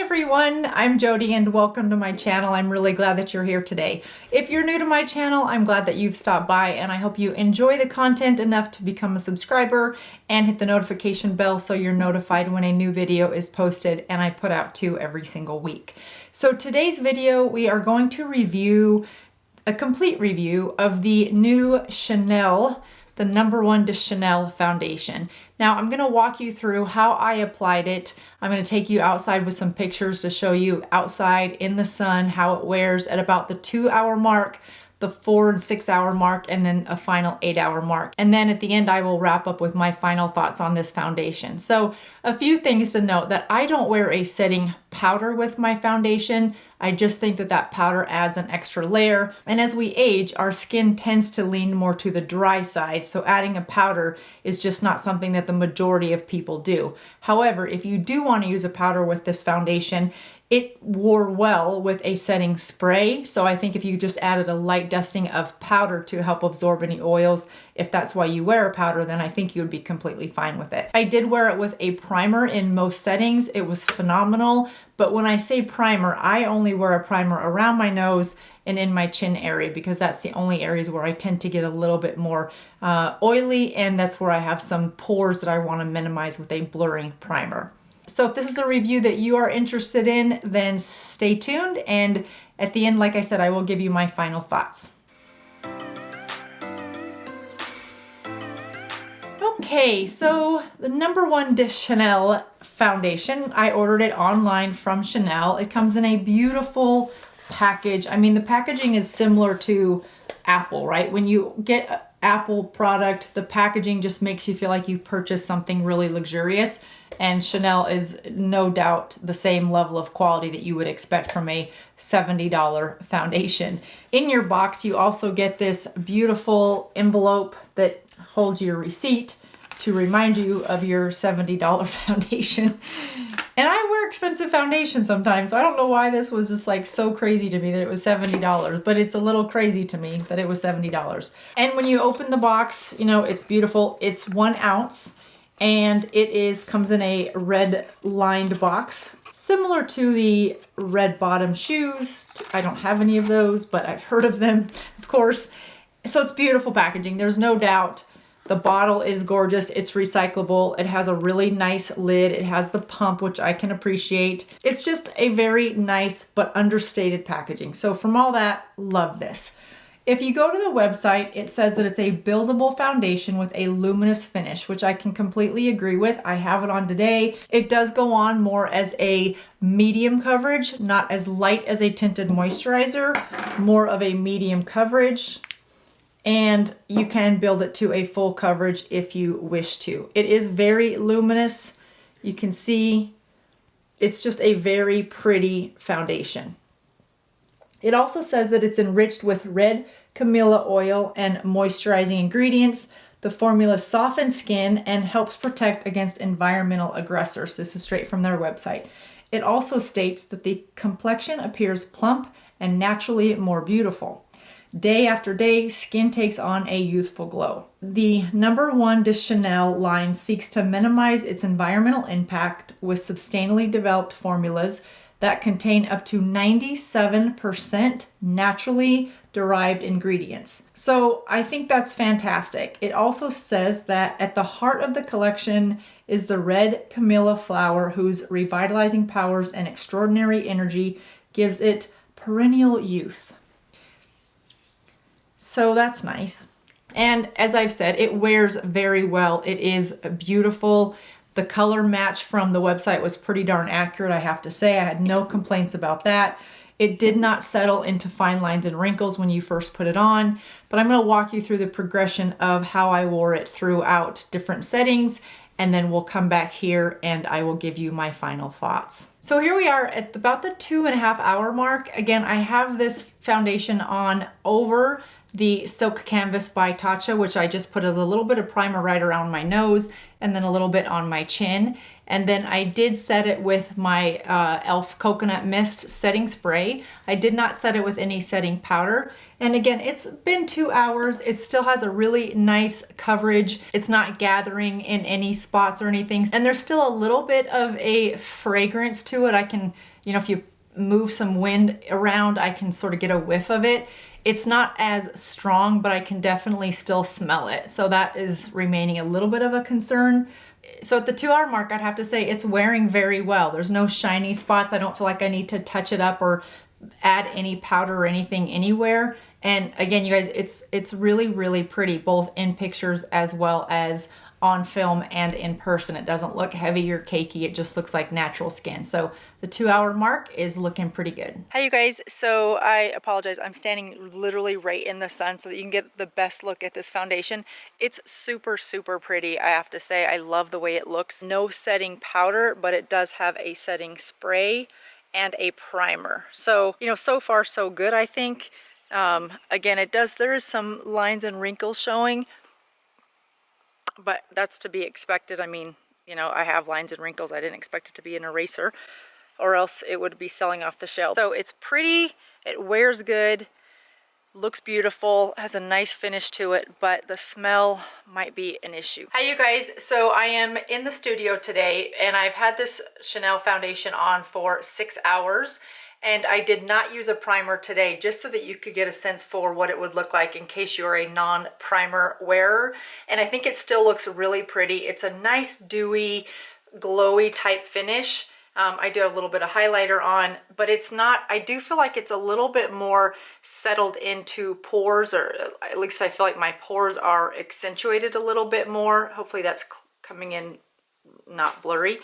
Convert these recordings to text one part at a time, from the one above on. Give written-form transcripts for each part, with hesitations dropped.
everyone, I'm Jodi and welcome to my channel. I'm really glad that you're here today. If you're new to my channel, I'm glad that you've stopped by and I hope you enjoy the content enough to become a subscriber and hit the notification bell so you're notified when a new video is posted, and I put out 2 every single week. So today's video, we are going to review a complete review of the new Chanel, the #1 de Chanel foundation. Now I'm going to walk you through how I applied it. I'm going to take you outside with some pictures to show you outside in the sun how it wears at about the 2-hour mark, the 4 and 6 hour mark, and then a final 8-hour mark. And then at the end I will wrap up with my final thoughts on this foundation. So a few things to note: that I don't wear a setting powder with my foundation. I just think that that powder adds an extra layer. And as we age, our skin tends to lean more to the dry side. So adding a powder is just not something that the majority of people do. However, if you do want to use a powder with this foundation, it wore well with a setting spray. So I think if you just added a light dusting of powder to help absorb any oils, if that's why you wear a powder, then I think you would be completely fine with it. I did wear it with a primer in most settings. It was phenomenal. But when I say primer, I only wear a primer around my nose and in my chin area because that's the only areas where I tend to get a little bit more oily, and that's where I have some pores that I want to minimize with a blurring primer. So if this is a review that you are interested in, then stay tuned, and at the end, like I said, I will give you my final thoughts. Okay, so the #1 de Chanel foundation, I ordered it online from Chanel. It comes in a beautiful package. I mean, the packaging is similar to Apple, right? When you get an Apple product, the packaging just makes you feel like you purchased something really luxurious. And Chanel is no doubt the same level of quality that you would expect from a $70 foundation. In your box, you also get this beautiful envelope that holds your receipt to remind you of your $70 foundation. And I wear expensive foundation sometimes, so I don't know why this was just like so crazy to me that it was $70, but it's a little crazy to me that it was $70. And when you open the box, you know, it's beautiful. It's 1 ounce. And it comes in a red lined box, similar to the red bottom shoes. I don't have any of those, but I've heard of them, of course. So it's beautiful packaging. There's no doubt. The bottle is gorgeous. It's recyclable. It has a really nice lid. It has the pump, which I can appreciate. It's just a very nice but understated packaging. So from all that, love this. If you go to the website, it says that it's a buildable foundation with a luminous finish, which I can completely agree with. I have it on today. It does go on more as a medium coverage, not as light as a tinted moisturizer, more of a medium coverage. And you can build it to a full coverage if you wish to. It is very luminous. You can see it's just a very pretty foundation. It also says that it's enriched with red camellia oil and moisturizing ingredients. The formula softens skin and helps protect against environmental aggressors. This is straight from their website. It also states that the complexion appears plump and naturally more beautiful. Day after day, skin takes on a youthful glow. The #1 de Chanel line seeks to minimize its environmental impact with sustainably developed formulas that contain up to 97% naturally derived ingredients. So I think that's fantastic. It also says that at the heart of the collection is the red camellia flower, whose revitalizing powers and extraordinary energy gives it perennial youth. So that's nice. And as I've said, it wears very well. It is beautiful. The color match from the website was pretty darn accurate, I have to say. I had no complaints about that. It did not settle into fine lines and wrinkles when you first put it on, but I'm going to walk you through the progression of how I wore it throughout different settings, and then we'll come back here and I will give you my final thoughts. So here we are at about the 2.5 hour mark. Again, I have this foundation on over the Silk Canvas by Tatcha, which I just put a little bit of primer right around my nose and then a little bit on my chin. And then I did set it with my e.l.f. Coconut Mist setting spray. I did not set it with any setting powder. And again, it's been 2 hours. It still has a really nice coverage. It's not gathering in any spots or anything. And there's still a little bit of a fragrance to it. I can, you know, if you move some wind around, I can sort of get a whiff of it. It's not as strong, but I can definitely still smell it. So that is remaining a little bit of a concern. So at the 2 hour mark, I'd have to say it's wearing very well. There's no shiny spots. I don't feel like I need to touch it up or add any powder or anything anywhere. And again, you guys, it's really, really pretty, both in pictures as well as on film and in person. It doesn't look heavy or cakey. It just looks like natural skin. So the 2 hour mark is looking pretty good. Hi you guys. So I apologize. I'm standing literally right in the sun so that you can get the best look at this foundation. It's super, super pretty. I have to say, I love the way it looks. No setting powder, but it does have a setting spray and a primer. So, you know, so far so good, I think. Again, there is some lines and wrinkles showing, but that's to be expected. I mean, you know, I have lines and wrinkles. I didn't expect it to be an eraser or else it would be selling off the shelf. So it's pretty, it wears good, looks beautiful, has a nice finish to it, but the smell might be an issue. Hi you guys, so I am in the studio today and I've had this Chanel foundation on for 6 hours. And I did not use a primer today, just so that you could get a sense for what it would look like in case you're a non-primer wearer. And I think it still looks really pretty. It's a nice dewy, glowy type finish. I do have a little bit of highlighter on, but it's not, I do feel like it's a little bit more settled into pores, or at least I feel like my pores are accentuated a little bit more. Hopefully that's coming in not blurry.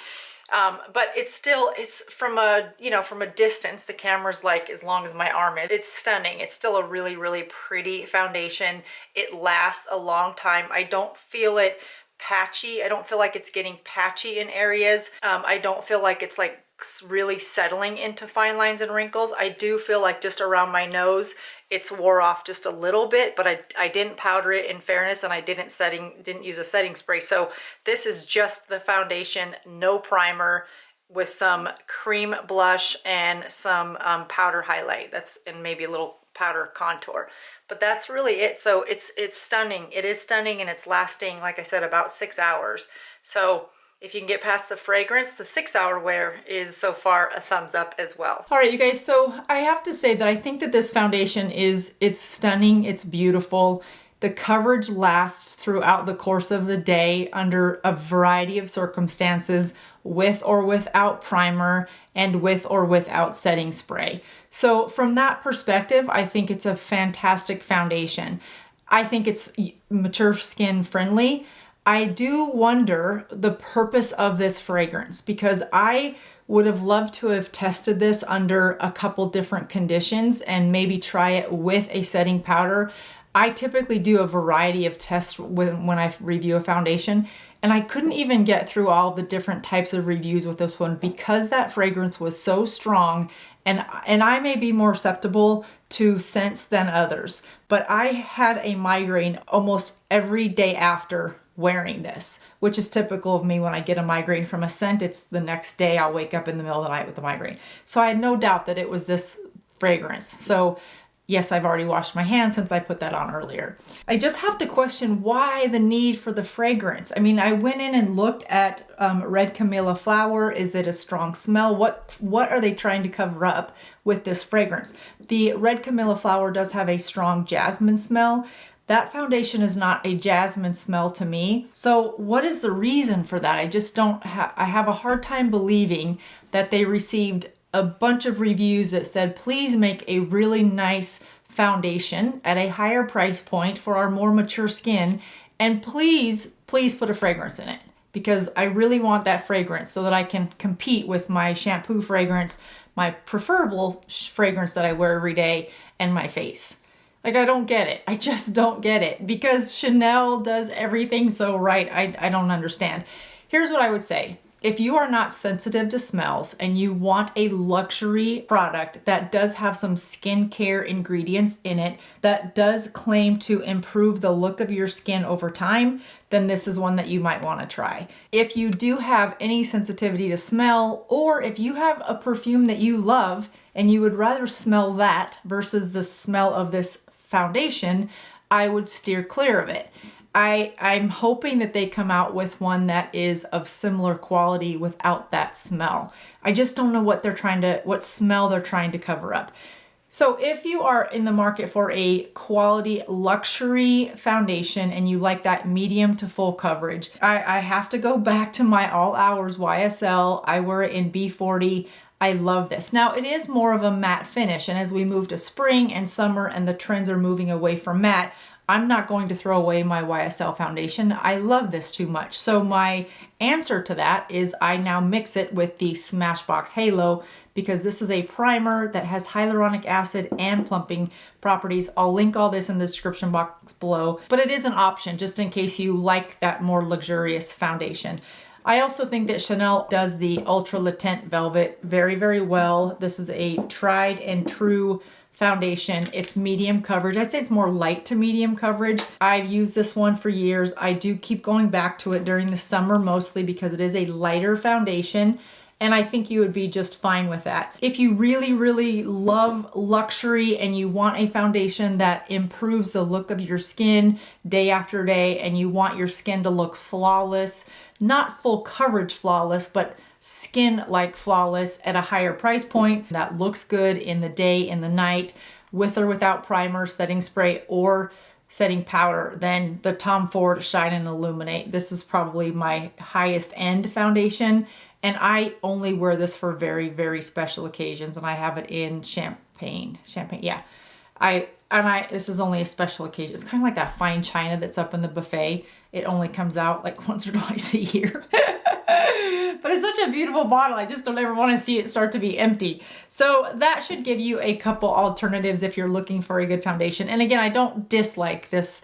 But it's from a, you know, from a distance, the camera's like as long as my arm is. It's stunning. It's still a really, really pretty foundation. It lasts a long time. I don't feel it patchy. I don't feel like it's getting patchy in areas. I don't feel like it's like really settling into fine lines and wrinkles. I do feel like just around my nose, it's wore off just a little bit, but I didn't powder it, in fairness, and I didn't use a setting spray. So this is just the foundation, no primer, with some cream blush and some powder highlight. And maybe a little powder contour. But that's really it. So it's stunning. It is stunning, and it's lasting, like I said, about 6 hours. So if you can get past the fragrance, the 6 hour wear is so far a thumbs up as well. All right, you guys, so I have to say that I think that this foundation it's stunning, it's beautiful. The coverage lasts throughout the course of the day under a variety of circumstances, with or without primer and with or without setting spray. So from that perspective, I think it's a fantastic foundation. I think it's mature skin friendly. I do wonder the purpose of this fragrance, because I would have loved to have tested this under a couple different conditions and maybe try it with a setting powder. I typically do a variety of tests when I review a foundation, and I couldn't even get through all the different types of reviews with this one because that fragrance was so strong. And I may be more susceptible to scents than others, but I had a migraine almost every day after wearing this, which is typical of me. When I get a migraine from a scent, it's the next day I'll wake up in the middle of the night with a migraine. So I had no doubt that it was this fragrance. So yes, I've already washed my hands since I put that on earlier. I just have to question why the need for the fragrance. I mean, I went in and looked at red camellia flower. Is it a strong smell? What are they trying to cover up with this fragrance? The red camellia flower does have a strong jasmine smell. That foundation is not a jasmine smell to me. So what is the reason for that? I just I have a hard time believing that they received a bunch of reviews that said, please make a really nice foundation at a higher price point for our more mature skin. And please put a fragrance in it, because I really want that fragrance so that I can compete with my shampoo fragrance, my preferable fragrance that I wear every day, and my face. Like, I don't get it. I just don't get it, because Chanel does everything so right. I don't understand. Here's what I would say. if you are not sensitive to smells and you want a luxury product that does have some skincare ingredients in it, that does claim to improve the look of your skin over time, then this is one that you might want to try. If you do have any sensitivity to smell, or if you have a perfume that you love and you would rather smell that versus the smell of this foundation, I would steer clear of it. I'm hoping that they come out with one that is of similar quality without that smell. I just don't know what smell they're trying to cover up. So if you are in the market for a quality luxury foundation and you like that medium to full coverage, I have to go back to my All Hours YSL. I wear it in B40. I love this. Now it is more of a matte finish, and as we move to spring and summer and the trends are moving away from matte, I'm not going to throw away my YSL foundation. I love this too much. So my answer to that is I now mix it with the Smashbox Halo, because this is a primer that has hyaluronic acid and plumping properties. I'll link all this in the description box below, but it is an option just in case you like that more luxurious foundation. I also think that Chanel does the Ultra Le Tint Velvet very, very well. This is a tried and true foundation. It's medium coverage. I'd say it's more light to medium coverage. I've used this one for years. I do keep going back to it during the summer, mostly because it is a lighter foundation, and I think you would be just fine with that. If you really, really love luxury and you want a foundation that improves the look of your skin day after day, and you want your skin to look flawless, not full coverage flawless, but skin like flawless at a higher price point that looks good in the day, in the night, with or without primer, setting spray, or setting powder, then the Ford Shade and Illuminate. This is probably my highest end foundation, and I only wear this for very, very special occasions, and I have it in champagne, yeah. This is only a special occasion. It's kind of like that fine china that's up in the buffet. It only comes out like once or twice a year. But it's such a beautiful bottle. I just don't ever want to see it start to be empty. So that should give you a couple alternatives if you're looking for a good foundation. And again, I don't dislike this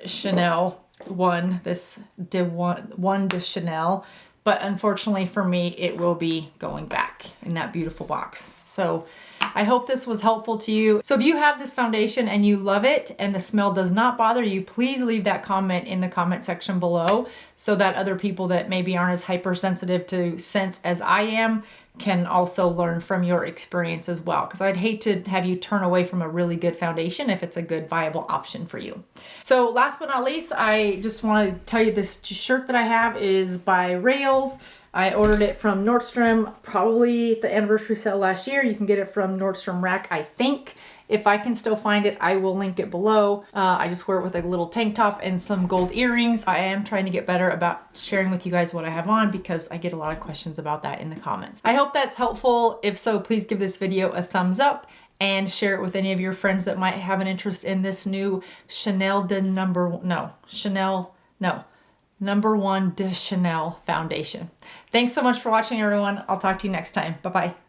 Chanel one, this one de Chanel, but unfortunately for me, it will be going back in that beautiful box. So I hope this was helpful to you. So if you have this foundation and you love it and the smell does not bother you, please leave that comment in the comment section below so that other people that maybe aren't as hypersensitive to scents as I am can also learn from your experience as well. Because I'd hate to have you turn away from a really good foundation if it's a good viable option for you. So last but not least, I just want to tell you this shirt that I have is by Rails. I ordered it from Nordstrom, probably the anniversary sale last year. You can get it from Nordstrom Rack, I think. If I can still find it, I will link it below. I just wear it with a little tank top and some gold earrings. I am trying to get better about sharing with you guys what I have on because I get a lot of questions about that in the comments. I hope that's helpful. If so, please give this video a thumbs up and share it with any of your friends that might have an interest in this new number one de Chanel foundation. Thanks so much for watching, everyone. I'll talk to you next time. Bye-bye.